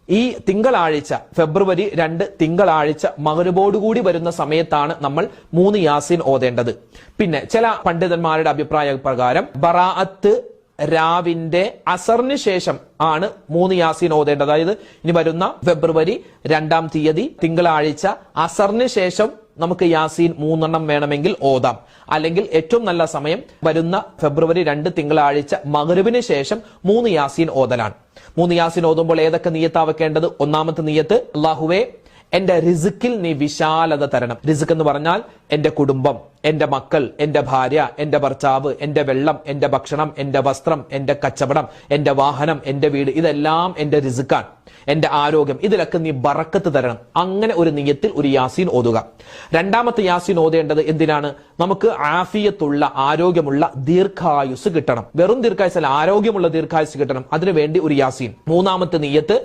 ഈ തിങ്കളാഴ്ച ഫെബ്രുവരി 2 തിങ്കളാഴ്ച മഗ്‌രിബോടുകൂടി വരുന്ന സമയത്താണ് നമ്മൾ 3 യാസീൻ ഓതേണ്ടത്. പിന്നെ ചില പണ്ഡിതന്മാരുടെ അഭിപ്രായ പ്രകാരം ബറാഅത്ത് രാവിന്റെ അസറിന് ശേഷം ആണ് 3 യാസീൻ ഓതേണ്ടത്. അതായത് ഇനി വരുന്ന ഫെബ്രുവരി 2-ാം തീയതി തിങ്കളാഴ്ച അസറിന് ശേഷം നമുക്ക് യാസീൻ 3 വേണമെങ്കിൽ ഓതാം. അല്ലെങ്കിൽ ഏറ്റവും നല്ല സമയം വരുന്ന ഫെബ്രുവരി 2 തിങ്കളാഴ്ച മഗ്‌രിബിന് ശേഷം 3 യാസീൻ ഓതലാണ്. 3 യാസീൻ ഓതുമ്പോൾ ഏതൊക്കെ നിയ്യത്താ വെക്കേണ്ടത്? ഒന്നാമത്തെ നിയ്യത്ത്, അല്ലാഹുവേ എന്റെ റിസ്ക്കിൽ നീ വിശാലത തരണം. റിസ്ക് എന്ന് പറഞ്ഞാൽ എന്റെ കുടുംബം, എന്റെ മക്കൾ, എന്റെ ഭാര്യ, എന്റെ ഭർത്താവ്, എന്റെ വെള്ളം, എന്റെ ഭക്ഷണം, എന്റെ വസ്ത്രം, എന്റെ കച്ചവടം, എന്റെ വാഹനം, എന്റെ വീട്, ഇതെല്ലാം എന്റെ റിസ്ക്കാണ്. എന്റെ ആരോഗ്യം, ഇതിലൊക്കെ നീ ബറക്കത്ത് തരണം. അങ്ങനെ ഒരു നിയ്യത്തിൽ ഒരു യാസീൻ ഓതുക. രണ്ടാമത്തെ യാസീൻ ഓതേണ്ടത് എന്തിനാണ്? നമുക്ക് ആഫിയത്തുള്ള, ആരോഗ്യമുള്ള ദീർഘായുസ് കിട്ടണം. വെറും ദീർഘായുസ് അല്ല, ആരോഗ്യമുള്ള ദീർഘായുസ് കിട്ടണം. അതിനുവേണ്ടി ഒരു യാസീൻ. മൂന്നാമത്തെ നിയ്യത്ത്